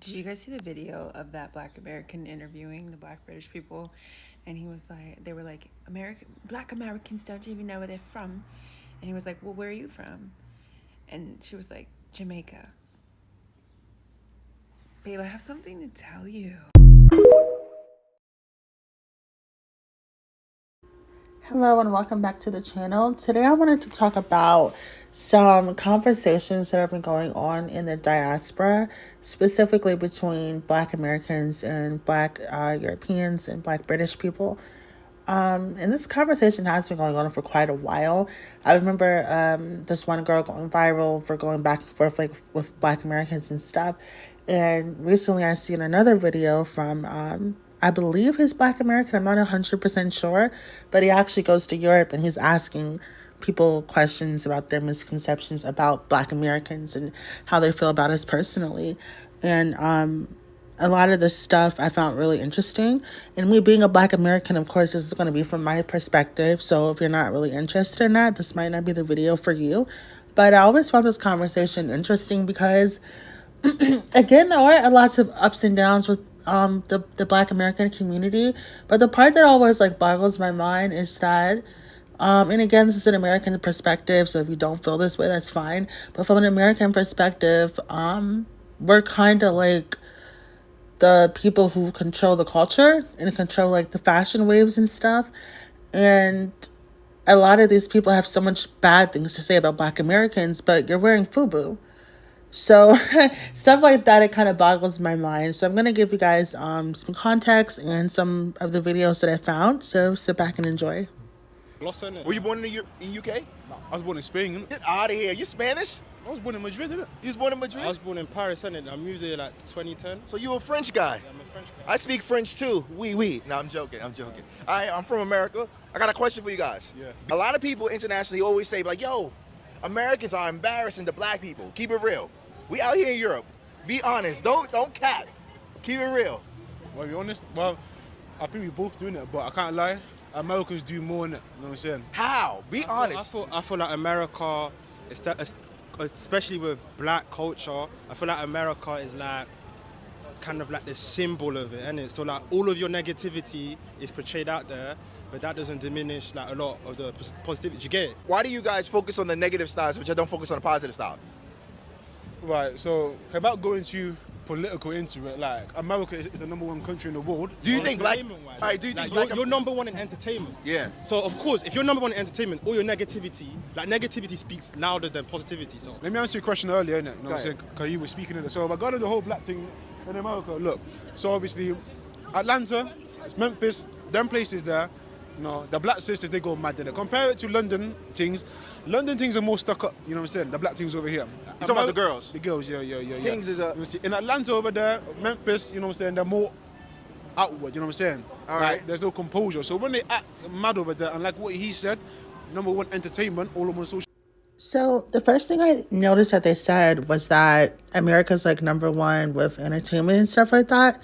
Did you guys see the video of that Black American interviewing the Black British people? And he was like, they were like, Black Americans don't even know where they're from. And he was like, well, where are you from? And she was like, Jamaica. Babe, I have something to tell you. Hello and welcome back to the channel. Today I wanted to talk about some conversations that have been going on in the diaspora, specifically between Black Americans and Black Europeans and Black British people. And this conversation has been going on for quite a while. I remember this one girl going viral for going back and forth like with Black Americans and stuff. And recently I seen another video from I believe he's Black American. I'm not 100% sure, but he actually goes to Europe and he's asking people questions about their misconceptions about Black Americans and how they feel about us personally. And a lot of this stuff I found really interesting. And me being a Black American, of course, this is going to be from my perspective. So if you're not really interested in that, this might not be the video for you. But I always found this conversation interesting because, again, there are lots of ups and downs with the Black American community. But the part that always like boggles my mind is that and again, this is an American perspective, so if you don't feel this way, that's fine. But from an American perspective, we're kind of like the people who control the culture and control like the fashion waves and stuff. And a lot of these people have so much bad things to say about Black Americans, but you're wearing FUBU. So stuff like that, it kind of boggles my mind. So I'm going to give you guys some context and some of the videos that I found. So sit back and enjoy. Were you born in UK? No, I was born in Spain, innit? Get out of here. You Spanish? I was born in Madrid, innit? You was born in Madrid? I was born in Paris, innit? I moved here like 2010. So you a French guy? Yeah, I'm a French guy. I speak French too. Oui. No, I'm joking. All right, I'm from America. I got a question for you guys. Yeah. A lot of people internationally always say like, yo, Americans are embarrassing to Black people. Keep it real. We out here in Europe. Be honest. Don't cap. Keep it real. Well, to be honest, I think we both doing it, but I can't lie. Americans do more in it, you know what I'm saying? How? Be honest. I feel like America, especially with Black culture, I feel like America is like kind of like the symbol of it, innit? So like all of your negativity is portrayed out there, but that doesn't diminish like a lot of the positivity. You get it? Why do you guys focus on the negative styles, but you don't focus on the positive style? Right, so about going to political into it, like America is the #1 country in the world. Do you think like, Entertainment-wise, all right, do you think like like you're #1 in entertainment? Yeah. So of course, if you're #1 in entertainment, all your negativity speaks louder than positivity. So Let me answer your question earlier, innit? You know Go what I'm saying? Because you were speaking in it. So regarding the whole Black thing in America, look, so obviously Atlanta, it's Memphis, them places there, you know, the Black sisters, they go mad in it. Compare it to London things are more stuck up, you know what I'm saying? The Black things over here. You talking about the girls? The girls, yeah. Things is a... You see, in Atlanta over there, Memphis, you know what I'm saying, they're more outward, you know what I'm saying? All right. Like, there's no composure. So when they act mad over there, and like what he said, #1 entertainment, all of on social. So the first thing I noticed that they said was that America's like #1 with entertainment and stuff like that.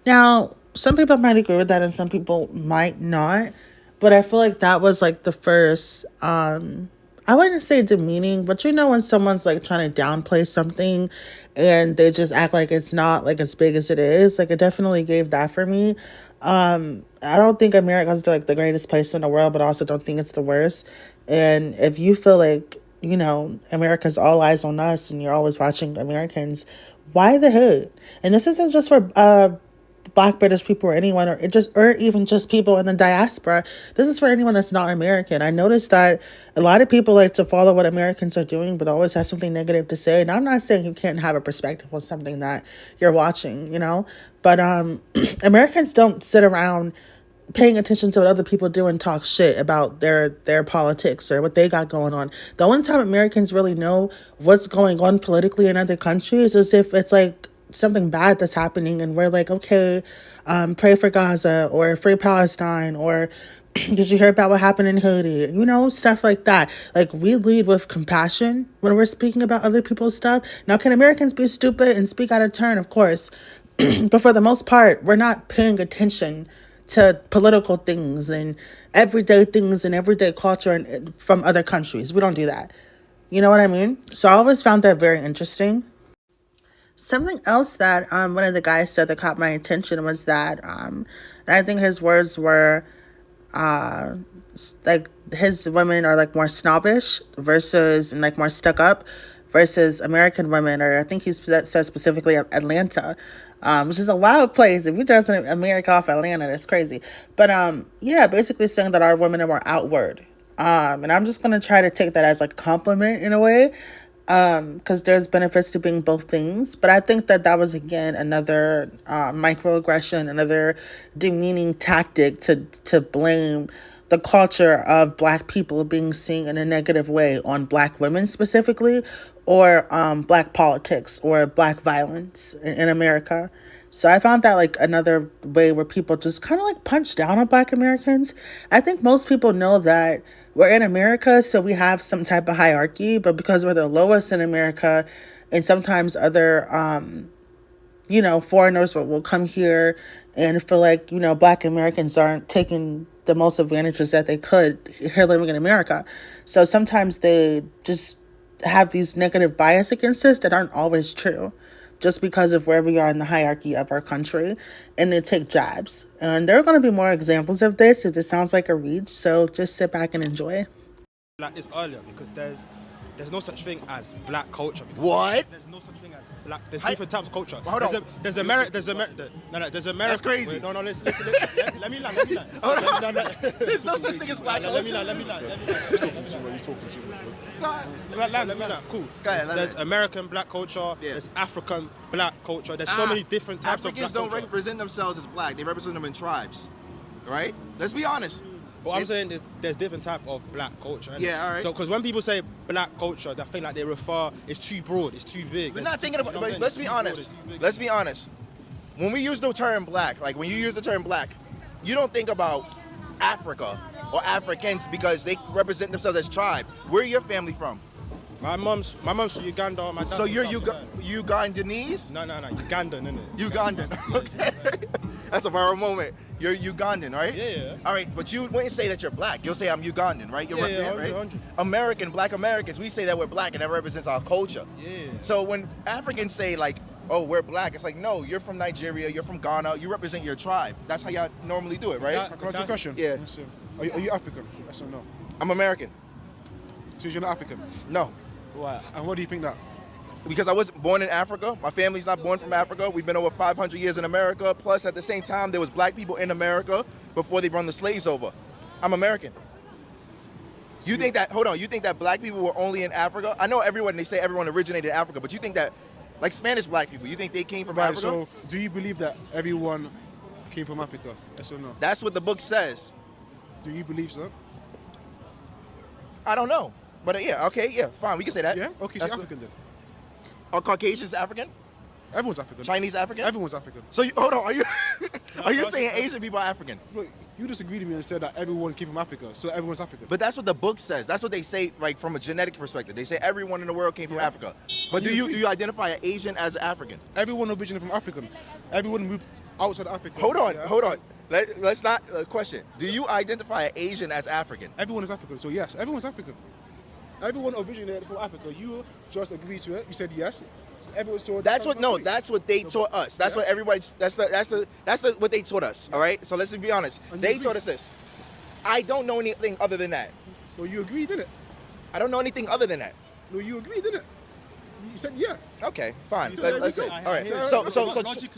Now, some people might agree with that and some people might not. But I feel like that was like the first, I wouldn't say demeaning, but you know when someone's like trying to downplay something and they just act like it's not like as big as it is. Like it definitely gave that for me. I don't think America's like the greatest place in the world, but I also don't think it's the worst. And if you feel like, you know, America's all eyes on us and you're always watching Americans, why the hate? And this isn't just for Black British people or anyone, or even just people in the diaspora. This is for anyone that's not American. I noticed that a lot of people like to follow what Americans are doing, but always have something negative to say. And I'm not saying you can't have a perspective on something that you're watching, you know, but Americans don't sit around paying attention to what other people do and talk shit about their politics or what they got going on. The only time Americans really know what's going on politically in other countries is if it's like something bad that's happening and we're like, okay, pray for Gaza or free Palestine, or did you hear about what happened in Haiti? You know, stuff like that. Like, we lead with compassion when we're speaking about other people's stuff. Now, can Americans be stupid and speak out of turn? Of course. But for the most part, we're not paying attention to political things and everyday culture and from other countries. We don't do that. You know what I mean? So I always found that very interesting. Something else that one of the guys said that caught my attention was that I think his words were like his women are like more snobbish versus and like more stuck up versus American women, or I think he said specifically Atlanta, which is a wild place. If you just America off Atlanta, that's crazy. But yeah, basically saying that our women are more outward. And I'm just gonna try to take that as like compliment in a way, because there's benefits to being both things. But I think that that was again another microaggression, another demeaning tactic to blame the culture of Black people being seen in a negative way on Black women specifically, or Black politics or Black violence in America. So I found that like another way where people just kind of like punch down on Black Americans. I think most people know that we're in America, so we have some type of hierarchy, but because we're the lowest in America, and sometimes other foreigners will come here and feel like, Black Americans aren't taking the most advantages that they could here living in America. So sometimes they just have these negative bias against us that aren't always true, just because of where we are in the hierarchy of our country, and they take jabs. And there are going to be more examples of this if this sounds like a reach, so just sit back and enjoy. Like this earlier, because there's no such thing as Black culture. What? There's no such thing as Black. There's different types of culture. Hold on. There's American. There's American. That's crazy. Wait, no, listen. Let me land. Hold on. There's no such thing as Black culture. Let me land. Cool. There's American Black culture. Yeah. There's African Black culture. There's so many different types of Black Africans don't culture. represent themselves as Black. They represent them in tribes, right? Let's be honest. But I'm saying there's different type of Black culture. Yeah, all right. So because when people say Black culture, they think like they refer, it's too broad, it's too big. We're not thinking about. But let's be honest. Let's be honest. When we use the term Black, like when you use the term Black, you don't think about Africa or Africans because they represent themselves as tribe. Where your family from? My mom's from Uganda. My dad's So from you're South Sudan. Ugandanese? No, Ugandan, innit? Ugandan. Okay. That's a viral moment. You're Ugandan, right? Yeah. All right, but you wouldn't say that you're Black. You'll say I'm Ugandan, right? You're Yeah, right? 100. American, Black Americans, we say that we're Black and that represents our culture. Yeah. So when Africans say like, oh, we're Black, it's like, no, you're from Nigeria, you're from Ghana, you represent your tribe. That's how y'all normally do it, right? Can I ask you a question? Yeah. Are you African? Yes or no? I'm American. So you're not African? No. Why? And what do you think that? Because I wasn't born in Africa. My family's not born from Africa. We've been over 500 years in America. Plus, at the same time, there was Black people in America before they brought the slaves over. I'm American. You think that, hold on, you think that Black people were only in Africa? I know they say everyone originated in Africa, but you think that, like Spanish Black people, you think they came from Africa? So do you believe that everyone came from Africa? Yes or no? That's what the book says. Do you believe so? I don't know. But yeah, okay, yeah, fine, we can say that. Yeah? Okay, That's so African then. Are Caucasians African? Everyone's African. Chinese African? Everyone's African. So, hold on, are you saying Asian people are African? Look, you disagreed with me and said that everyone came from Africa, so everyone's African. But that's what the book says. That's what they say, like from a genetic perspective. They say everyone in the world came from Africa. But do you identify an Asian as African? Everyone originated from African. Everyone moved outside Africa. Hold on. Let's not question. Do you identify an Asian as African? Everyone is African, so yes, everyone's African. Everyone originated from Africa. You just agreed to it. You said yes. So everyone saw. That's what they taught us. That's what everybody. That's what they taught us. All right. So let's be honest. They taught us this. I don't know anything other than that. No, you agreed, didn't it? I don't know anything other than that. No, you agreed, didn't it? You said yeah. Okay, fine. So Let's there say. we All go. right.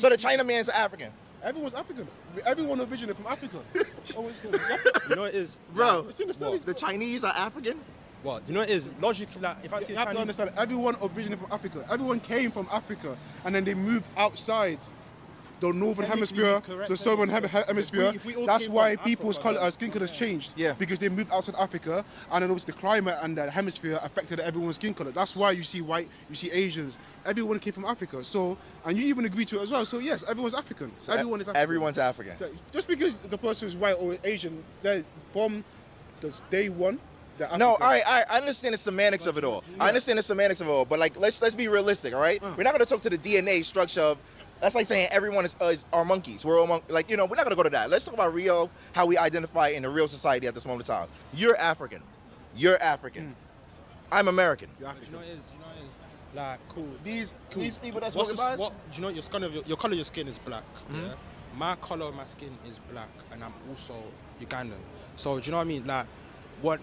So the Chinaman's African. Everyone's African. Everyone originated from Africa. You know it is, Bro. Like, The Chinese are African. What? You know it is logically like if I see you have to Chinese, understand. Everyone originated from Africa. Everyone came from Africa, and then they moved outside the northern Technically, hemisphere, he's correct, the southern hemisphere. If we all That's came why from people's Africa, color, skin colors changed. Yeah. Because they moved outside Africa, and then obviously the climate and the hemisphere affected everyone's skin color. That's why you see white, you see Asians. Everyone came from Africa. So, and you even agree to it as well. So yes, everyone's African. So everyone is African. Everyone's African. Just because the person is white or Asian, they're from the day one. No, I understand the semantics of it all. I understand the semantics of it all, but like let's be realistic, all right? We're not gonna talk to the DNA structure of. That's like saying everyone is are monkeys. We're all we're not gonna go to that. Let's talk about real how we identify in the real society at this moment in time. You're African. I'm American. You're African. you know it is. Like, cool. These people that's What's walking by us? what? Do you know your color of your skin is black? Yeah. My color of my skin is black, and I'm also Ugandan. So do you know what I mean? Like,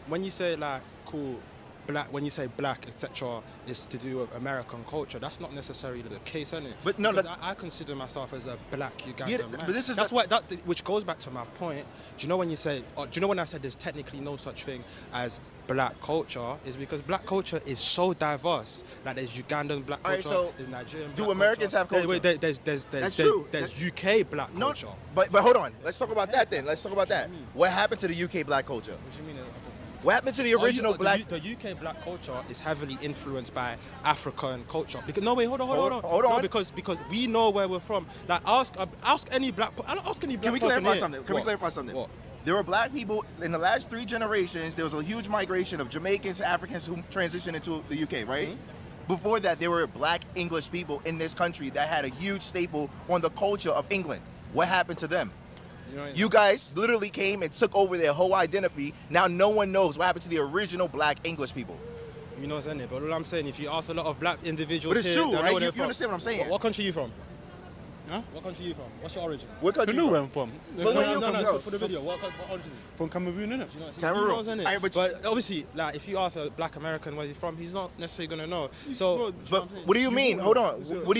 when you say like cool, black, when you say black, etc., is to do with American culture. That's not necessarily the case, isn't it? But no, because I consider myself as a black Ugandan Yeah, man. but this is that's why which goes back to my point. Do you know when you say? Do you know when I said there's technically no such thing as black culture? Is because black culture is so diverse. Like there's Ugandan black All right, culture, so there's Nigerian. do black Americans culture. have culture? Wait, That's true. There's UK black No, culture. but hold on. Let's talk about that then. Let's talk about that. What happened to the UK black culture? What do you mean? What happened to the original black? The UK black culture is heavily influenced by African culture. Because hold on. Hold on. No, because we know where we're from. Like ask any black. Ask any black. Can we person clarify here. something? Can we clarify something? What? There were black people in the last 3 generations. There was a huge migration of Jamaicans, Africans who transitioned into the UK, right? Before that, there were black English people in this country that had a huge staple on the culture of England. What happened to them? You guys literally came and took over their whole identity. Now no one knows what happened to the original black English people. You know what I'm saying? But all I'm saying, if you ask a lot of black individuals, But it's here, true, they'll know right? where they're You from. understand what I'm saying? What country you from? Huh? What country you from? What's your origin? What country? You know where I'm from. No, for the video. What origin? From Cameroon, innit? You know what I'm saying? Cameroon. He knows, innit? Aye, but obviously, like, if you ask a black American where he's from, he's not necessarily gonna know. So, But what do you mean? Hold on. What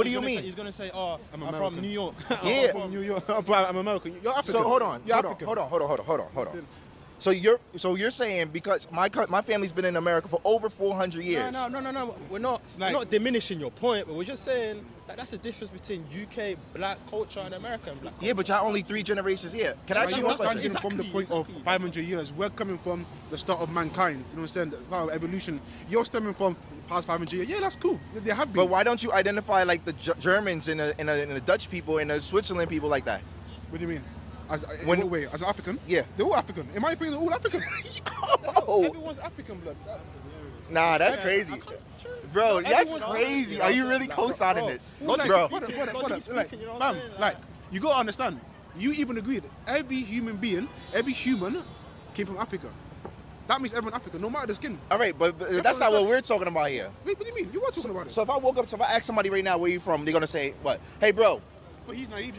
do you mean? He's gonna say, "Oh, I'm from American. New York." Yeah. I'm from New York. I'm American. You're African. So hold on. You're Hold African. on. So you're saying because my family's been in America for over 400 years. No. We're not diminishing your point, but we're just saying that that's the difference between UK black culture and American black culture. Yeah, but y'all only 3 generations here. Can I ask you You're one question? standing from the point of 500 years. We're coming from the start of mankind. You know what I'm saying? The start of evolution. You're stemming from past 500 years. Yeah, that's cool. They have been. But why don't you identify like the Germans and the Dutch people and the Switzerland people like that? What do you mean? As When- in what way? As an African? Yeah. They're all African. In my opinion, they're all African. Oh, Everyone's African blood. nah, that's crazy. Bro, that's Everyone's crazy. African. Are you really Like, co-signing bro, this? Like, Bro. Logically like, speaking, you know what I'm fam, saying? like, you gotta understand. You even agreed. Every human being, every human, came from Africa. That means everyone African, no matter the skin. All right, but that's not what we're talking about here. Wait, what do you mean? You were talking about it. So if I ask somebody right now where you from, they're gonna say what? Hey, bro. But he's naive.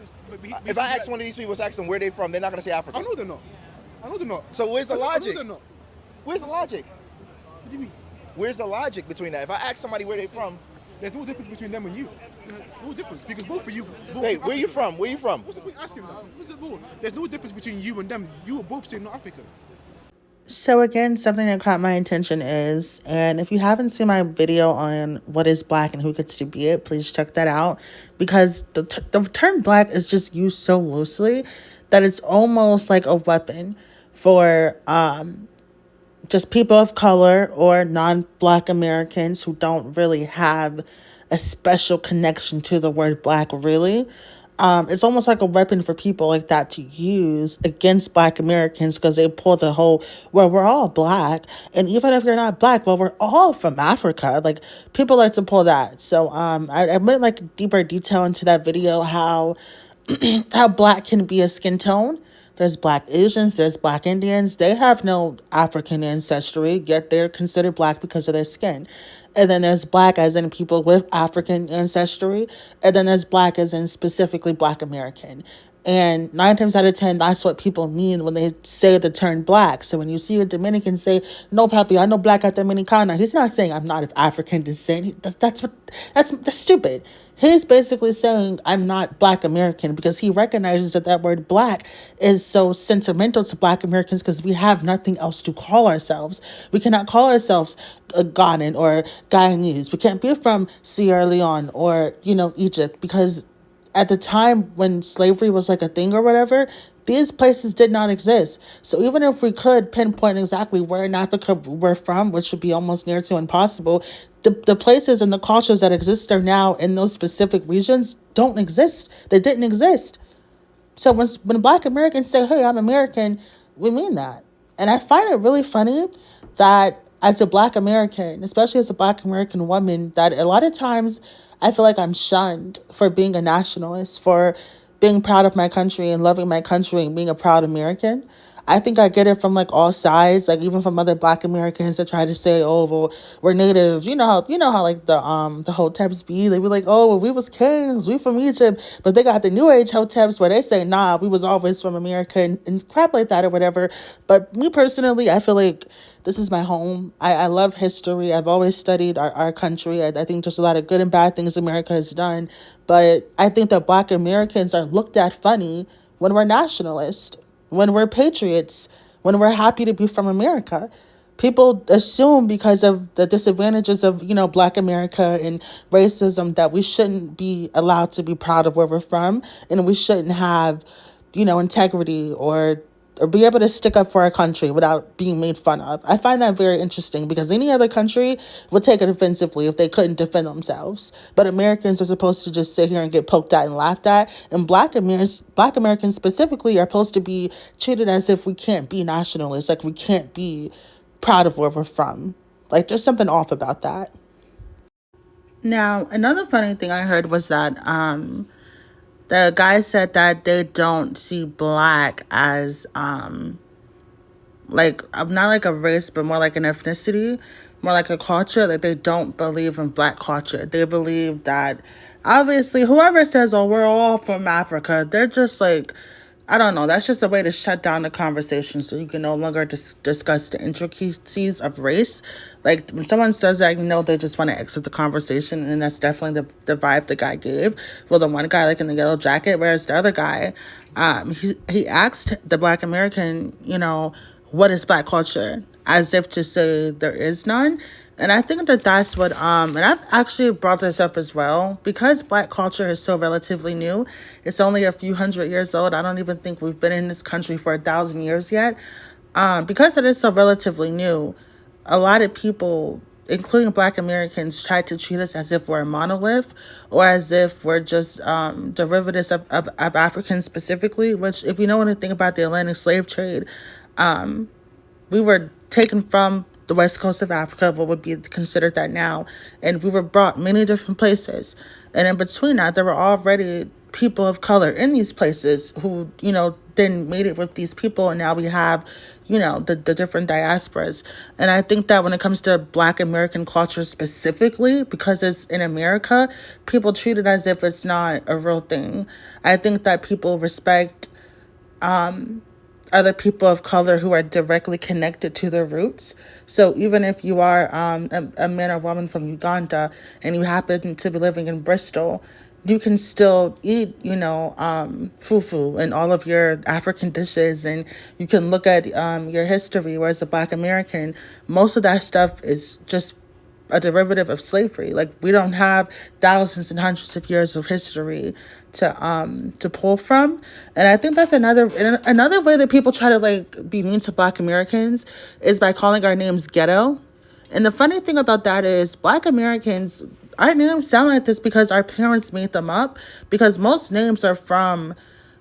If I ask one of these people, ask them where they from, they're not gonna say Africa. I know they're not. So where's the I know logic? they're not. Where's the logic? What do you mean? Where's the logic between that? If I ask somebody where they from, There's no difference between them and you. There's no difference because both of you. hey, where you from? Where you from? What's the point asking that? What's the point? There's no difference between you and them. You are both saying not African. So again, something that caught my attention is, and if you haven't seen my video on what is black and who gets to be it, please check that out, because the term black is just used so loosely that it's almost like a weapon for just people of color or non-black Americans who don't really have a special connection to the word black, really. It's almost like a weapon for people like that to use against black Americans, because they pull the whole, well, we're all black. And even if you're not black, well, we're all from Africa. Like, people like to pull that. So I went like deeper detail into that video, how how black can be a skin tone. There's black Asians, there's black Indians. They have no African ancestry, yet they're considered black because of their skin. And then there's black as in people with African ancestry. And then there's black as in specifically black American. And 9 times out of 10, that's what people mean when they say the term black. So when you see a Dominican say, "No, papi, I know black at Dominicana," he's not saying I'm not of African descent. That's stupid. He's basically saying I'm not black American, because he recognizes that word black is so sentimental to black Americans, because we have nothing else to call ourselves. We cannot call ourselves Ghanaian or Guyanese. We can't be from Sierra Leone or, Egypt, because at the time when slavery was like a thing or whatever, these places did not exist. So even if we could pinpoint exactly where in Africa we're from, which would be almost near to impossible, the places and the cultures that exist there now in those specific regions don't exist. They didn't exist. So when black Americans say, "Hey, I'm American," we mean that. And I find it really funny that as a black American, especially as a black American woman, that a lot of times I feel like I'm shunned for being a nationalist, for being proud of my country and loving my country and being a proud American. I think I get it from like all sides, like even from other Black Americans that try to say, oh, well, we're native. You know how like the hoteps be. They be like, oh, well, we was kings, we from Egypt, but they got the New Age hoteps where they say, nah, we was always from America and crap like that or whatever. But me personally, I feel like this is my home. I love history. I've always studied our country. I think there's a lot of good and bad things America has done. But I think that Black Americans are looked at funny when we're nationalists, when we're patriots, when we're happy to be from America. People assume because of the disadvantages of, Black America and racism that we shouldn't be allowed to be proud of where we're from, and we shouldn't have, integrity or be able to stick up for our country without being made fun of. I find that very interesting because any other country would take it offensively if they couldn't defend themselves. But Americans are supposed to just sit here and get poked at and laughed at. And Black Americans specifically are supposed to be treated as if we can't be nationalists, like we can't be proud of where we're from. Like there's something off about that. Now, another funny thing I heard was that the guy said that they don't see Black as like not like a race, but more like an ethnicity, more like a culture. Like they don't believe in Black culture. They believe that obviously whoever says, oh, we're all from Africa, they're just like, I don't know. That's just a way to shut down the conversation so you can no longer discuss the intricacies of race. Like when someone says that, they just want to exit the conversation, and that's definitely the vibe the guy gave. Well, the one guy like in the yellow jacket, whereas the other guy, he asked the Black American, what is Black culture, as if to say there is none. And I think that that's what, and I've actually brought this up as well, because Black culture is so relatively new. It's only a few hundred years old. I don't even think we've been in this country for 1,000 years yet. Because it is so relatively new, a lot of people, including Black Americans, try to treat us as if we're a monolith or as if we're just derivatives of Africans specifically, which if you know anything about the Atlantic slave trade, we were taken from the west coast of Africa, what would be considered that now, and we were brought many different places. And in between that, there were already people of color in these places who, then made it with these people, and now we have, the different diasporas. And I think that when it comes to Black American culture specifically, because it's in America, people treat it as if it's not a real thing. I think that people respect other people of color who are directly connected to their roots. So even if you are a man or woman from Uganda and you happen to be living in Bristol, you can still eat, fufu and all of your African dishes, and you can look at your history. Whereas a Black American, most of that stuff is just a derivative of slavery. Like we don't have thousands and hundreds of years of history to pull from. And I think that's another way that people try to like be mean to Black Americans is by calling our names ghetto. And the funny thing about that is Black Americans, our names sound like this because our parents made them up, because most names are from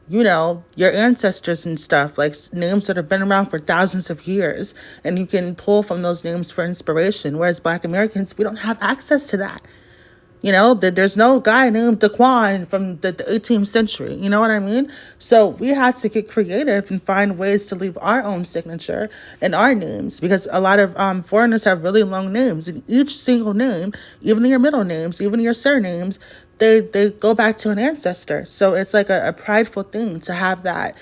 your ancestors and stuff, like names that have been around for thousands of years, and you can pull from those names for inspiration. Whereas Black Americans, we don't have access to that. There's no guy named Daquan from the 18th century. You know what I mean? So we had to get creative and find ways to leave our own signature in our names, because a lot of foreigners have really long names, and each single name, even your middle names, even your surnames, they go back to an ancestor. So it's like a prideful thing to have that,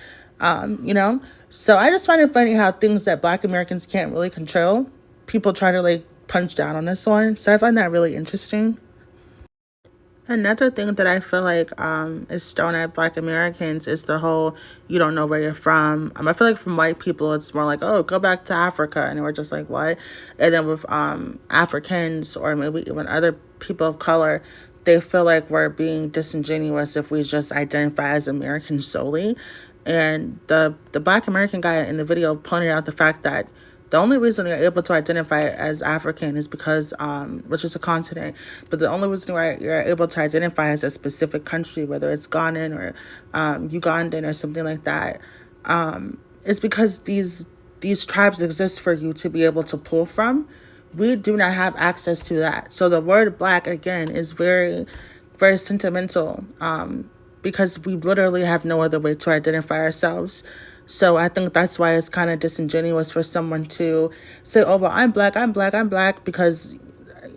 So I just find it funny how things that Black Americans can't really control, people try to like punch down on this one. So I find that really interesting. Another thing that I feel like is thrown at Black Americans is the whole, you don't know where you're from. I feel like from white people, it's more like, oh, go back to Africa. And we're just like, what? And then with Africans or maybe even other people of color, they feel like we're being disingenuous if we just identify as American solely. And the Black American guy in the video pointed out the fact that the only reason you're able to identify as African is because, which is a continent, but the only reason you're able to identify as a specific country, whether it's Ghanaian or Ugandan or something like that, is because these tribes exist for you to be able to pull from. We do not have access to that. So the word Black, again, is very, very sentimental, because we literally have no other way to identify ourselves. So I think that's why it's kind of disingenuous for someone to say, oh, well, I'm black, because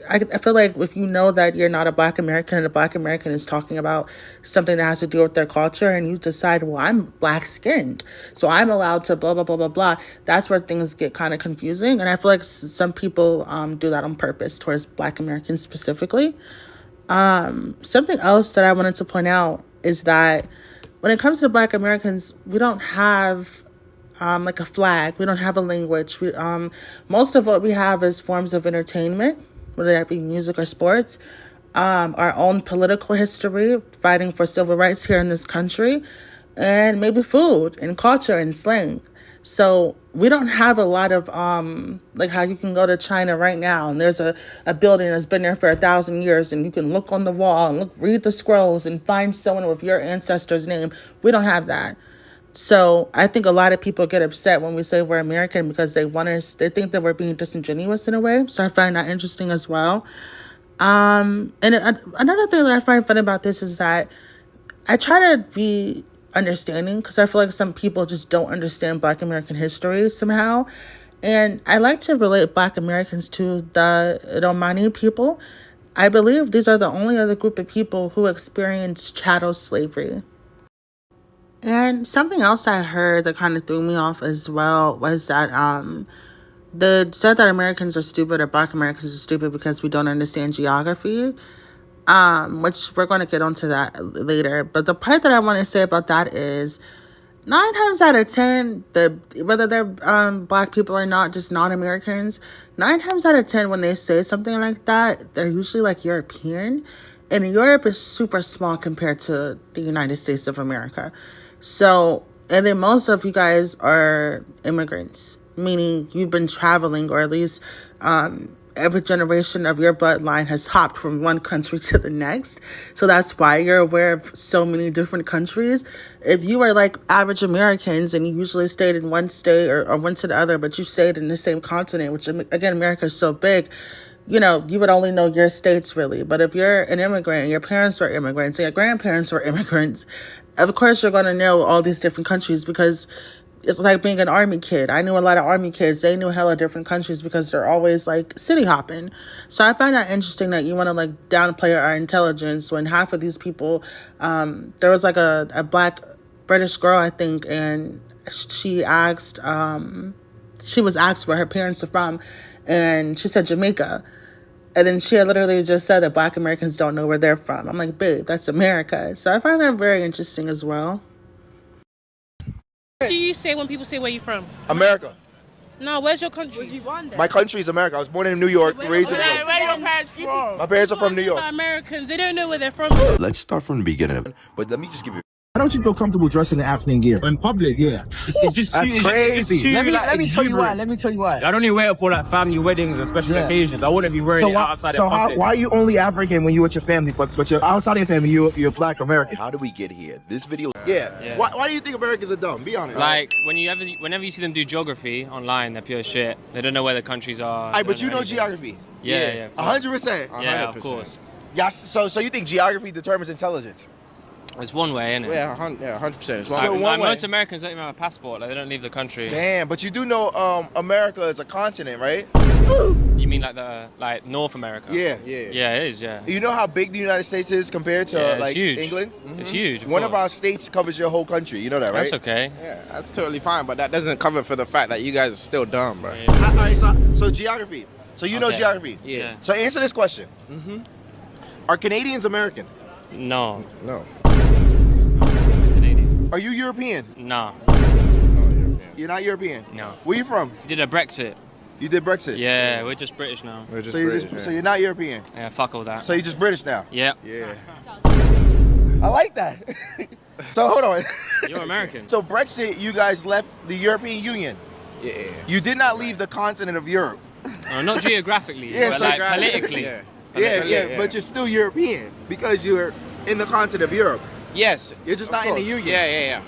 I feel like if you know that you're not a Black American and a Black American is talking about something that has to do with their culture, and you decide, well, I'm black skinned, so I'm allowed to blah, blah, blah, blah, blah, that's where things get kind of confusing. And I feel like some people do that on purpose towards Black Americans specifically. Something else that I wanted to point out is that when it comes to Black Americans, we don't have like a flag. We don't have a language. Most of what we have is forms of entertainment, whether that be music or sports, our own political history, fighting for civil rights here in this country, and maybe food and culture and slang. So we don't have a lot of, like how you can go to China right now and there's a building that's been there for 1,000 years and you can look on the wall and read the scrolls and find someone with your ancestor's name. We don't have that. So I think a lot of people get upset when we say we're American because they think that we're being disingenuous in a way. So I find that interesting as well. And another thing that I find funny about this is that I try to be understanding because I feel like some people just don't understand Black American history somehow. And I like to relate Black Americans to the Romani people. I believe these are the only other group of people who experienced chattel slavery. And something else I heard that kind of threw me off as well was that they said that Americans are stupid or Black Americans are stupid because we don't understand geography, which we're going to get onto that later. But the part that I want to say about that is 9 times out of 10, whether they're Black people or not, just non-Americans, 9 times out of 10 when they say something like that, they're usually like European. And Europe is super small compared to the United States of America. So, and then most of you guys are immigrants, meaning you've been traveling, or at least every generation of your bloodline has hopped from one country to the next. So that's why you're aware of so many different countries. If you are like average Americans and you usually stayed in one state or went to the other, but you stayed in the same continent, which again, America is so big, you know, you would only know your states really. But if you're an immigrant, your parents were immigrants, and your grandparents were immigrants, of course you're going to know all these different countries because it's like being an army kid. I knew a lot of army kids. They knew hella different countries because they're always like city hopping. So I find that interesting that you want to like downplay our intelligence when half of these people, there was like a Black British girl, I think, and she was asked where her parents are from, and she said Jamaica. And then she had literally just said that Black Americans don't know where they're from. I'm like, babe, that's America. So I find that very interesting as well. What do you say when people say where you from? America. No, where's your country? My country is America. I was born in New York, raised in New York. Where your parents from? My parents are from New York. Americans, they don't know where they're from. Let's start from the beginning. But let me just give you. Why don't you feel comfortable dressing in African gear? In public, yeah. It's just That's crazy. Let me tell you why. I don't even wear it for like family weddings and special occasions. I wouldn't be wearing it outside of public. Why are you only African when you with your family, but you're outside of your family, you're Black American? How do we get here? This video. Yeah. Why do you think Americans are dumb? Be honest. Like whenever you see them do geography online, they're pure shit. They don't know where the countries are. But you know geography. Yeah. 100%. Yeah, of course. Yeah. So you think geography determines intelligence? It's one way, isn't it? Yeah, 100%. It's So one way. most Americans don't even have a passport. Like they don't leave the country. Damn, but you do know America is a continent, right? You mean like North America? Yeah. Yeah, it is. Yeah. You know how big the United States is compared to like huge. England? It's huge. One of our states covers your whole country. You know that, right? That's okay. Yeah, that's totally fine, but that doesn't cover for the fact that you guys are still dumb, bro. Yeah. All right, so geography. So you know geography. Yeah. So answer this question. Are Canadians American? No. Canadian. Are you European? No. You're not European? No. Where you from? Did a Brexit. You did Brexit? Yeah, we're just British now. So you're not European? Yeah, fuck all that. So you're just British now? Yeah. I like that. So hold on. You're American. So Brexit, you guys left the European Union. Yeah. You did not leave the continent of Europe. Not geographically, but so like politically. Yeah, but you're still European because you're in the continent of Europe. Yes. You're just not in the Union. Yeah.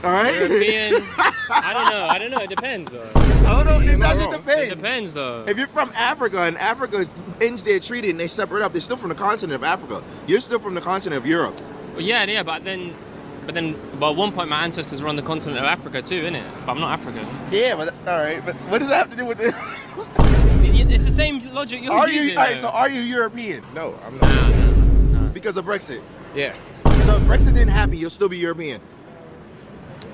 All right? European. I don't know. It depends though. Hold on, it doesn't It depend. depends though. If you're from Africa and Africa ends their treaty and they separate up, they're still from the continent of Africa. You're still from the continent of Europe. Well, yeah, but then But then, well, at one point my ancestors were on the continent of Africa too, innit? But I'm not African. Yeah, but all right. But what does that have to do with it? It's the same logic you're Are using. you? All right, so are you European? No, I'm not. No. Because of Brexit. Yeah. So if Brexit didn't happen, you'll still be European.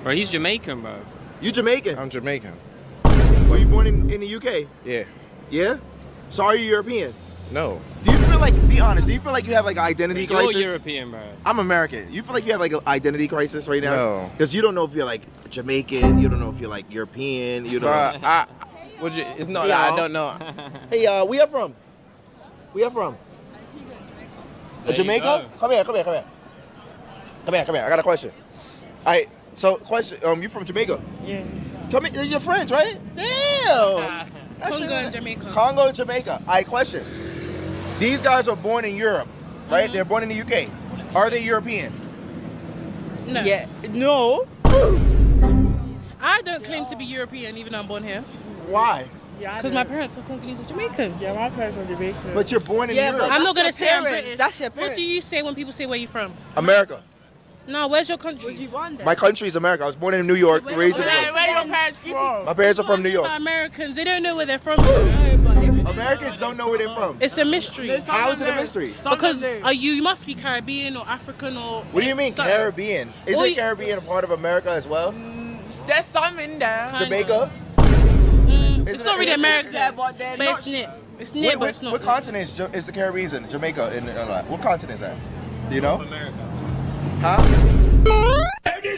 Bro, he's Jamaican, bro. You Jamaican? I'm Jamaican. Were you born in the UK? Yeah. Yeah. So are you European? No. Do you feel like? Be honest. Do you feel like you have like an identity You're crisis? European, bro. I'm American. You feel like you have like an identity crisis right now? No. Because you don't know if you're like Jamaican. You don't know if you're like European. You don't. know. It's not Hey, that I y'all. don't know. Hey, where you from? Where you from? There Jamaica? you go. Come here. I got a question. All right. So, question. You from Jamaica? Yeah. Come here. These your friends, right? Damn. That's Congo it. and Jamaica. Congo and Jamaica. All right. Question. These guys are born in Europe, right? They're born in the UK. Are they European? No. Yeah. No. I don't claim to be European, even though I'm born here. Why? Because my parents are Congolese and Jamaican. Yeah, my parents are Jamaican. But you're born in Yeah, Europe. but I'm not that's gonna your say I'm parents. British. That's your What parents. do you say when people say where you from? America. No, where's your country? You born there? My country is America. I was born in New York, raised in. Where your parents from? My parents are from New York. Americans, they don't know where they're from. Americans don't know where they're from. It's a mystery. How is it a mystery? Because you must be Caribbean or African or. What do you mean something. Caribbean? Well, Isn't Caribbean a part of America as well? There's some in there. Kinda. Jamaica? It's not really America, Yeah, but they're but not. it's near. It's near, but it's not. What continent is the Caribbean in? Jamaica and what continent is that? Do you know? America. Huh?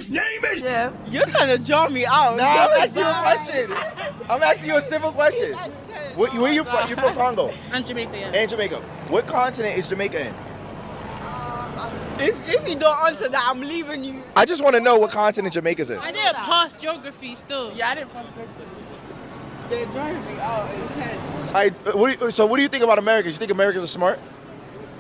Yeah. You're trying to draw me out. No, I'm asking you a question. I'm asking you a simple question. Where you from? You're from Congo And Jamaica, yeah. and Jamaica. What continent is Jamaica in? If you don't answer that, I'm leaving you. I just want to know what continent Jamaica's in. I didn't pass geography still. Yeah, I didn't pass. They're driving me out in heads. So what do you think about Americans? You think Americans are smart?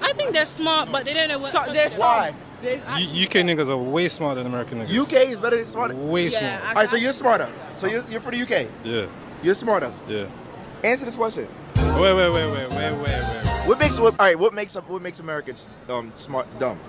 I think they're smart, but they don't know what. So they're Why? UK niggas are way smarter than American niggas. UK is better than smart. Way Yeah, smarter. All right, so you're smarter. So you're for the UK. Yeah. You're smarter. Yeah. Answer this question. Wait. What makes Americans smart dumb?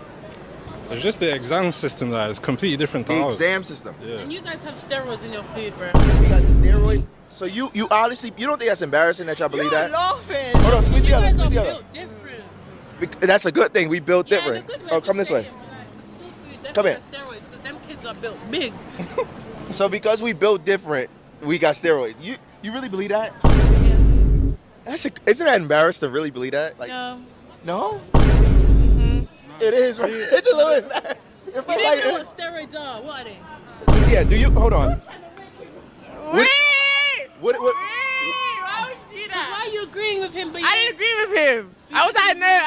It's just the exam system that is completely different to The ours. exam system. Yeah. And you guys have steroids in your food, bro. You got steroid. So you honestly you don't think that's embarrassing that y'all believe You're that? laughing. Hold on, squeeze You together, guys squeeze are together. built different. That's a good thing. We built Yeah, different. the good way Oh, to come this say way. it, but, like, school food Come definitely here. has steroids because them kids are built big. So because we built different, we got steroids. You really believe that? Isn't that embarrassed to really believe that? Like, No. no? It is. Right? It's a little embarrassing. You didn't know what steroids are. What are they? Yeah. Do you? Hold on. Wait! What? Why would you do that? Why are you agreeing with him? But I didn't agree with him. I was like, no.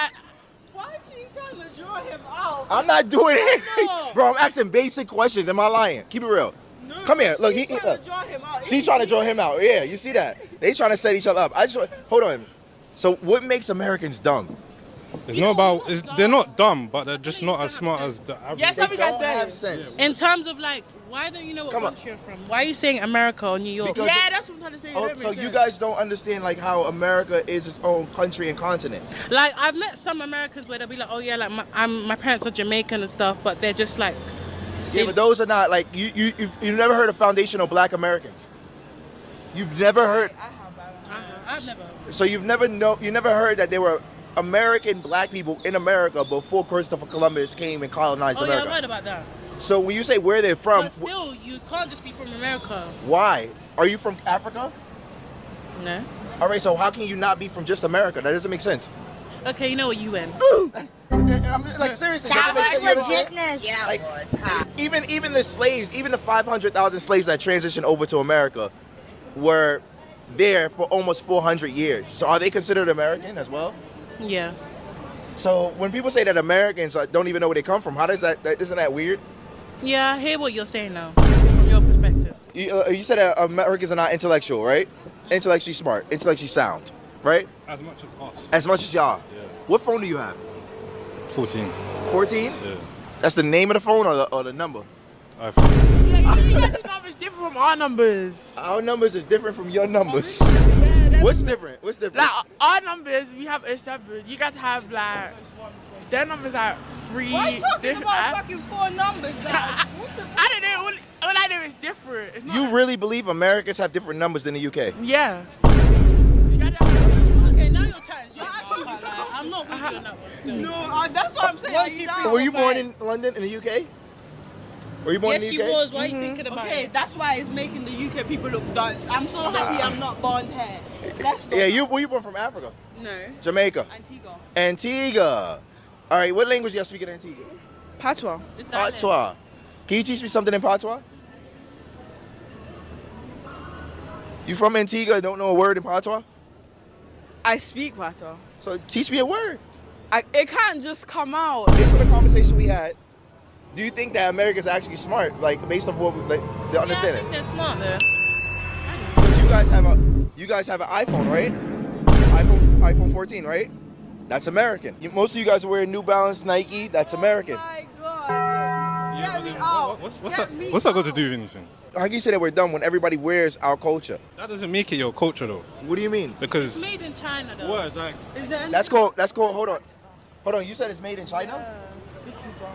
Why are you trying to draw him out? I'm not doing it, No. bro. I'm asking basic questions. Am I lying? Keep it real. No, Come here. Look, she's trying look. to draw him out. She's trying to draw him out. Yeah, you see that? They trying to set each other up. Hold on. So what makes Americans dumb? It's not about. They're not dumb, but they're just not as smart as the average. Yes, They something don't like have that. sense. In terms of like, why don't you know what Come on. country you're from? Why are you saying America or New York? Because- Yeah, that's what I'm trying to say. Oh, That so makes you sense. guys don't understand like how America is its own country and continent. Like I've met some Americans where they'll be like, oh yeah, like my parents are Jamaican and stuff, but they're just like, Yeah, but those are not like you've never heard of foundational Black Americans. You've never heard. I've never. So you never heard that there were American Black people in America before Christopher Columbus came and colonized Oh yeah, America. I've heard about that. So when you say where they're from, But still, you can't just be from America. why? Are you from Africa? No. All right, so how can you not be from just America? That doesn't make sense. Okay, you know what you win. I'm like seriously, doesn't make sense. You understand? Yeah, Like, even the slaves, even the 500,000 slaves that transitioned over to America, were there for almost 400 years. So are they considered American as well? Yeah. So when people say that Americans don't even know where they come from, how does that isn't that weird? Yeah, I hear what you're saying now, from your perspective. You said that Americans are not intellectual, right? Intellectually smart, intellectually sound, right? As much as us. As much as y'all. Yeah. What phone do you have? 14. 14? Yeah. That's the name of the phone or the number? iPhone. Yeah, you guys' numbers different from our numbers. Our numbers is different from your numbers. What's different? What's different? Like our numbers, we have a 7. You guys have like Their number's like 3. Why are you talking different- about fucking 4 numbers? Like, I don't know. All I know is different. It's not You really believe Americans have different numbers than the UK? Yeah. okay, now you're chatting shit. I'm not with you on that one. Still. No, that's what I'm saying. 1, 2, 3, Were you born in London, in the UK? Were you born Yes, in the she UK? was. Why are you thinking about it? Okay, that's why it's making the UK people look dunce. I'm so happy I'm not blonde hair. Let's go. Yeah, were you born from Africa? No. Jamaica? Antigua. Antigua. All right, what language y'all speak in Antigua? Patois. Patois. Can you teach me something in Patois? You from Antigua and don't know a word in Patois? I speak Patois. So teach me a word. It can't just come out. Based on the conversation we had, do you think that America's actually smart? Like based on what they understand I think they're smart though. Because you guys have an iPhone, right? iPhone 14, right? That's American. Most of you guys are wearing New Balance, Nike. That's American. What's that got to do with anything? How can you say that we're dumb when everybody wears our culture? That doesn't make it your culture though. What do you mean? Because It's made in China though. what, like, That's called. Hold on. You said it's made in China.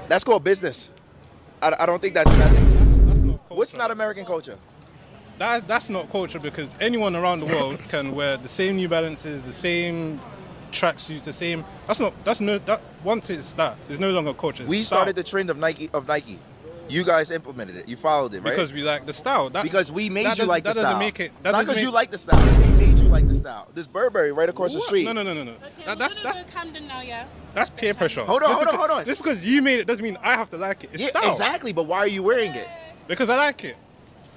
That's called business. I don't think that's a bad thing. that's not culture. What's not American culture? That's not culture because anyone around the world can wear the same New Balances, the same tracksuits, the same. Once it's no longer culture. We started the trend of Nike. You guys implemented it. You followed it, right? Because we like the style. Because we made you like the style. That doesn't make it. Not because you like the style. We made you like the style. This Burberry right across the street. No. Okay, that's Camden now, yeah. That's peer pressure. Hold on. Just because you made it doesn't mean I have to like it. It's style. Exactly. But why are you wearing it? Because I like it.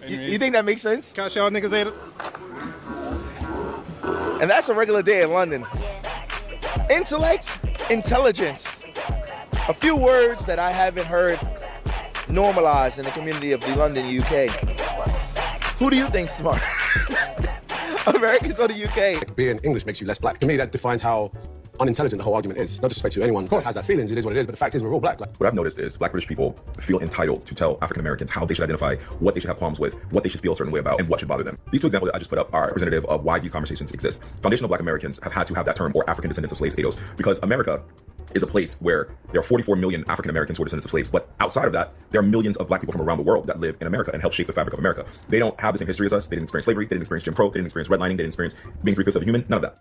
You think that makes sense? Catch y'all niggas later. And that's a regular day in London. Intellect, intelligence. A few words that I haven't heard normalized in the community of the London, UK. Who do you think's smart? Americans or the UK? Being English makes you less black. To me, that defines how unintelligent the whole argument is. No disrespect to anyone who has that feelings, it is what it is, but the fact is we're all black. What I've noticed is black British people feel entitled to tell African Americans how they should identify, what they should have problems with, what they should feel a certain way about, and what should bother them. These 2 examples that I just put up are representative of why these conversations exist. Foundational black Americans have had to have that term, or African descendants of slaves, ADOS, because America is a place where there are 44 million African Americans who are descendants of slaves, but outside of that, there are millions of black people from around the world that live in America and help shape the fabric of America. They don't have the same history as us. They didn't experience slavery. They didn't experience Jim Crow. They didn't experience redlining. They didn't experience being 3/5 of a human. None of that.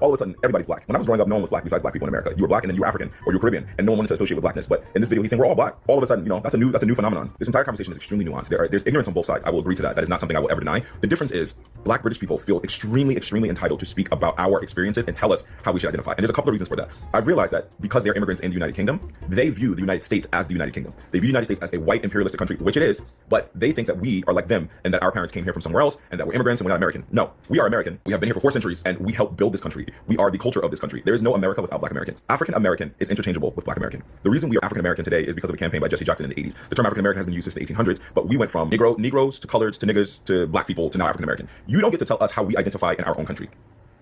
All of a sudden, everybody's black. When I was growing up, no one was black besides black people in America. You were black, and then you were African or you were Caribbean, and no one wanted to associate with blackness. But in this video, he's saying we're all black. All of a sudden, that's a new phenomenon. This entire conversation is extremely nuanced. There's ignorance on both sides. I will agree to that. That is not something I will ever deny. The difference is black British people feel extremely entitled to speak about our experiences and tell us how we should identify. And there's a couple of reasons for that. I've realized that because they're immigrants in the United Kingdom, they view the United States as the United Kingdom. They view the United States as a white imperialistic country, which it is, but they think that we are like them and that our parents came here from somewhere else and that we're immigrants and we're not American. No, we are American. We have been here for 4 centuries and we helped build this country. We are the culture of this country. There is no America without black Americans. African American is interchangeable with black American. The reason we are African American today is because of a campaign by Jesse Jackson in the 80s. The term African American has been used since the 1800s, but we went from Negroes to coloreds to niggers to black people to now African American. You don't get to tell us how we identify in our own country.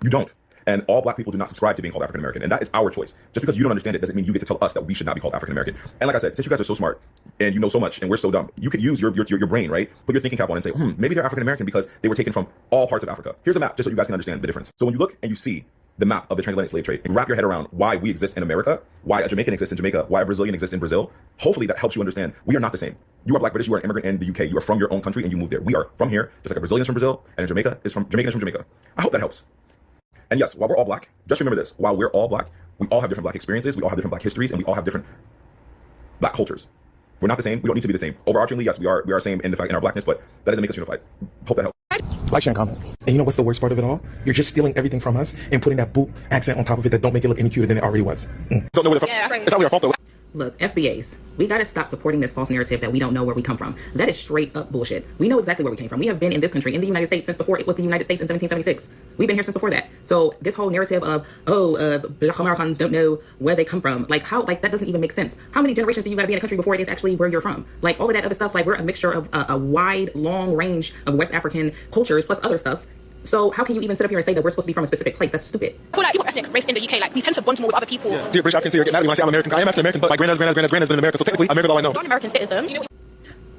You don't. And all black people do not subscribe to being called African American. And that is our choice. Just because you don't understand it doesn't mean you get to tell us that we should not be called African American. And like I said, since you guys are so smart and you know so much and we're so dumb, you could use your brain, right? Put your thinking cap on and say, maybe they're African American because they were taken from all parts of Africa. Here's a map just so you guys can understand the difference. So when you look and you see the map of the transatlantic slave trade and wrap your head around why we exist in America, why a Jamaican exists in Jamaica, why a Brazilian exists in Brazil, hopefully that helps you understand we are not the same. You are black British, you are an immigrant in the UK, you are from your own country and you moved there. We are from here, just like a Brazilian is from Brazil and a Jamaican is from Jamaica. I hope that helps. And yes, while we're all black, just remember this, while we're all black, we all have different black experiences, we all have different black histories, and we all have different black cultures. We're not the same, we don't need to be the same. Overarchingly, yes, we are same in our blackness, but that doesn't make us unified. Hope that helps. Like, share, and comment. And you know what's the worst part of it all? You're just stealing everything from us and putting that boot accent on top of it that don't make it look any cuter than it already was. Don't know where the fuck. It's not our fault though. Look, FBAs, we gotta stop supporting this false narrative that we don't know where we come from. That is straight up bullshit. We know exactly where we came from. We have been in this country, in the United States, since before it was the United States in 1776. We've been here since before that. So this whole narrative of, black Americans don't know where they come from, that doesn't even make sense. How many generations do you gotta be in a country before it is actually where you're from? Like all of that other stuff, we're a mixture of a wide, long range of West African cultures plus other stuff. So how can you even sit up here and say that we're supposed to be from a specific place? That's stupid. I feel like people ethnic race in the UK, we tend to bond more with other people. Yeah. Dear British Africans here, get mad at me when I say I'm American. I am African American, but my granddad's been in America, so technically America's all I know. You're an American citizen.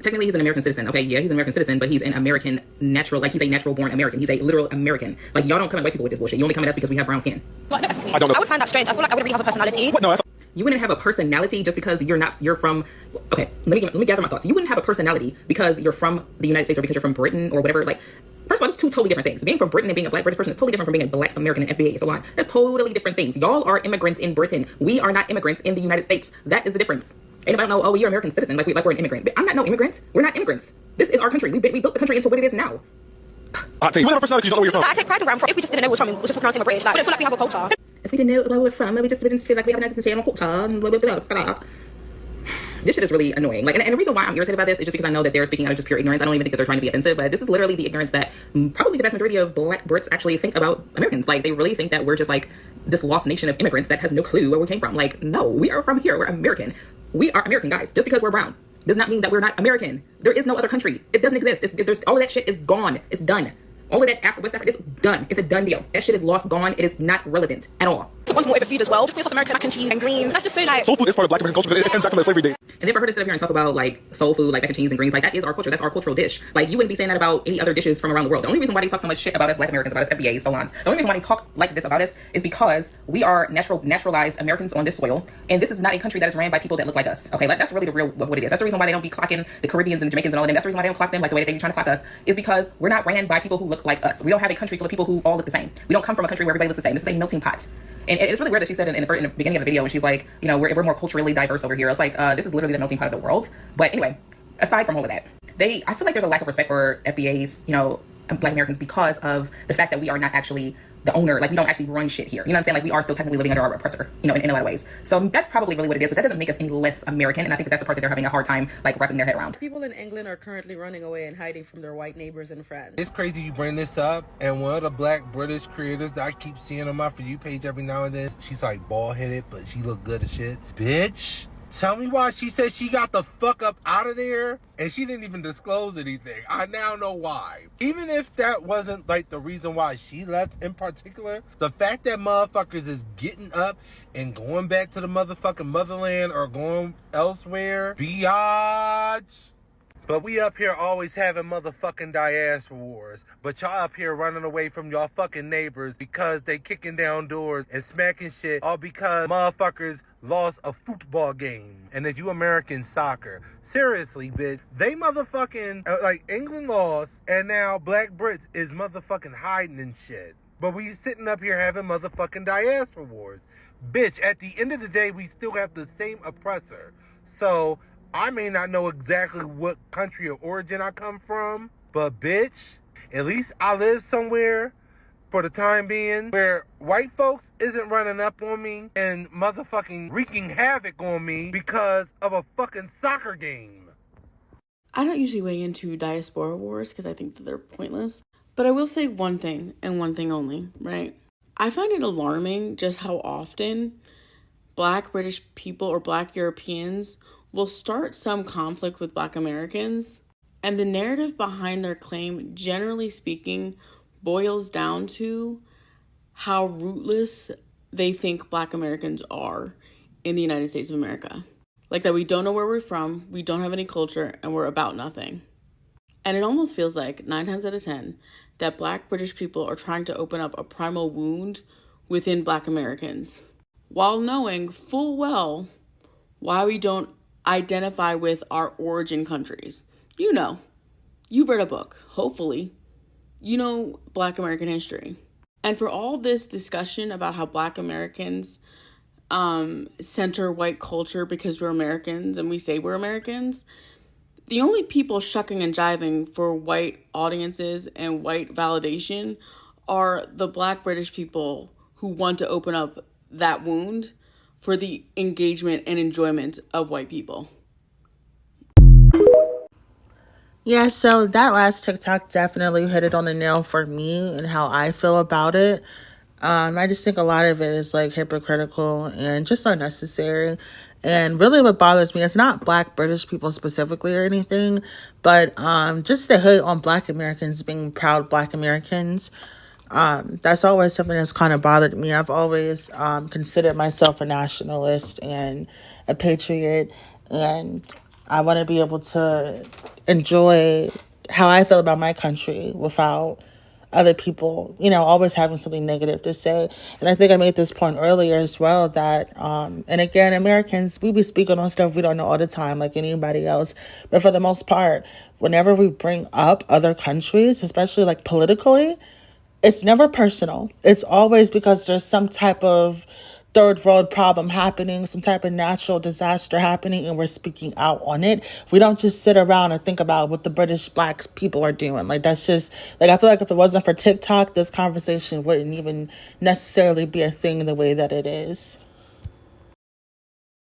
Technically, he's an American citizen. Okay, yeah, he's an American citizen, but he's an American natural, he's a natural born American. He's a literal American. Y'all don't come at white people with this bullshit. You only come at us because we have brown skin. I don't know. I would find that strange. I feel like I wouldn't really have a personality. What? No, that's... You wouldn't have a personality just because you're from, okay, let me gather my thoughts. You wouldn't have a personality because you're from the United States or because you're from Britain or whatever. Like, first of all, it's two totally different things. Being from Britain and being a black British person is totally different from being a black American and FBA and so on. That's totally different things. Y'all are immigrants in Britain. We are not immigrants in the United States. That is the difference. Anybody know, oh, you're an American citizen, like we're an immigrant. But I'm not no immigrant. We're not immigrants. This is our country. We built the country into what it is now. I tell you, you have a personality, you don't know where you're from. I take pride in where I'm from. If we just didn't know where we're from, we're just pronouncing we're British. Like, we don't feel like we have a culture. If we didn't know where we're from, we just didn't feel like we have an identity and a culture and blah, blah, blah, blah. This shit is really annoying. Like, and the reason why I'm irritated about this is just because I know that they're speaking out of just pure ignorance. I don't even think that they're trying to be offensive, but this is literally the ignorance that probably the vast majority of black Brits actually think about Americans. Like, they really think that we're just like this lost nation of immigrants that has no clue where we came from. Like, no, we are from here. We're American. We are American, guys. Just because we're brown does not mean that we're not American. There is no other country. It doesn't exist. There's all of that shit is gone. It's done. All of that West Africa is done. It's a done deal. That shit is lost, gone. It is not relevant at all. So one's more over food as well. Just for South American mac and cheese and greens. That's just so nice. Soul food is part of black American culture, but it stems back from the slavery days. And they've ever heard us sit up here and talk about like soul food, like mac and cheese and greens. Like, that is our culture. That's our cultural dish. Like, you wouldn't be saying that about any other dishes from around the world. The only reason why they talk so much shit about us black Americans, about us FBAs, so on. The only reason why they talk like this about us is because we are naturalized Americans on this soil, and this is not a country that is ran by people that look like us. Okay, like, that's really the real what it is. That's the reason why they don't be clocking the Caribbeans and the Jamaicans and all of them. That's the reason why they don't clock them like the way that they be trying to clock us, is because we're not ran by people who look like us. We don't have a country full of people who all look the same. We don't come from a country where everybody looks the same. This is a melting pot. And it's really weird that she said in the beginning of the video, when she's like, you know, we're more culturally diverse over here. It's like, this is literally the melting pot of the world. But anyway, aside from all of that, I feel like there's a lack of respect for FBAs, you know, black Americans, because of the fact that we are not actually the owner. Like, we don't actually run shit here. You know what I'm saying? Like, we are still technically living under our oppressor, you know, in a lot of ways. So that's probably really what it is, but that doesn't make us any less American. And I think that that's the part that they're having a hard time, like, wrapping their head around. People in England are currently running away and hiding from their white neighbors and friends. It's crazy you bring this up, and one of the black British creators that I keep seeing on my For You page every now and then, she's like bald-headed, but she look good as shit. Bitch, tell me why she said she got the fuck up out of there, and she didn't even disclose anything. I now know why. Even if that wasn't like the reason why she left in particular, the fact that motherfuckers is getting up and going back to the motherfucking motherland or going elsewhere, biatch. But we up here always having motherfucking diaspora wars. But y'all up here running away from y'all fucking neighbors because they kicking down doors and smacking shit, all because motherfuckers lost a football game. And that you American soccer. Seriously, bitch. They motherfucking, like, England lost, and now black Brits is motherfucking hiding and shit. But we sitting up here having motherfucking diaspora wars. Bitch, at the end of the day, we still have the same oppressor. So, I may not know exactly what country of origin I come from, but bitch, at least I live somewhere for the time being where white folks isn't running up on me and motherfucking wreaking havoc on me because of a fucking soccer game. I don't usually weigh into diaspora wars because I think that they're pointless, but I will say one thing and one thing only, right? I find it alarming just how often Black British people or Black Europeans will start some conflict with Black Americans, and the narrative behind their claim, generally speaking, boils down to how rootless they think Black Americans are in the United States of America. Like, that we don't know where we're from, we don't have any culture, and we're about nothing. And it almost feels like 9 times out of 10 that Black British people are trying to open up a primal wound within Black Americans, while knowing full well why we don't identify with our origin countries. You know, you've read a book, hopefully. You know Black American history. And for all this discussion about how Black Americans center white culture because we're Americans and we say we're Americans, the only people shucking and jiving for white audiences and white validation are the Black British people who want to open up that wound for the engagement and enjoyment of white people. Yeah, so that last TikTok definitely hit it on the nail for me and how I feel about it. I just think a lot of it is like hypocritical and just unnecessary. And really what bothers me, it's not Black British people specifically or anything, but just the hate on Black Americans being proud Black Americans. That's always something that's kind of bothered me. I've always considered myself a nationalist and a patriot, and I want to be able to enjoy how I feel about my country without other people, you know, always having something negative to say. And I think I made this point earlier as well that, and again, Americans, we be speaking on stuff we don't know all the time like anybody else. But for the most part, whenever we bring up other countries, especially like politically, it's never personal. It's always because there's some type of third world problem happening, some type of natural disaster happening, and we're speaking out on it. We don't just sit around and think about what the British black people are doing. Like, that's just, like, I feel like if it wasn't for TikTok, this conversation wouldn't even necessarily be a thing the way that it is.